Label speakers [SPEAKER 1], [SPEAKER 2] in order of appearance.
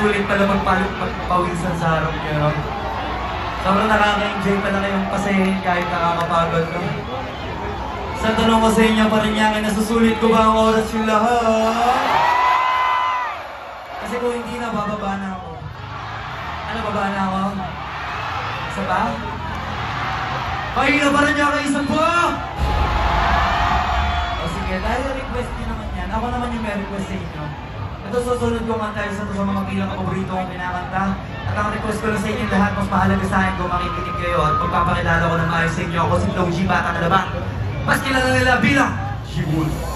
[SPEAKER 1] sulit pala magpawisan sa harap niyo. Sobrang nakaka-enjoy pala kayong pasayahin kahit nakakapagod, no? Sa tanong ko sa inyo, Parañaque, nasusulit ko ba ang oras yung lahat? Kasi kung hindi na, bababa na ako. Ano, baba na ako? Isa ba? Mahina Parañaque, isa pa! O sige, dahil request niyo naman yan, ako naman yung may request sa inyo. Ito susunod ko man tayo sa mga bilang kapaborito kong kinakanta. At ang request ko lang sa inyo lahat, mas mahalaga sa akin kung makikinig kayo at pagpapakilala ko ng maayos sa inyo. Ako si Flo G, Batang Alabang. Mas kilala nila bilang G-Wolf.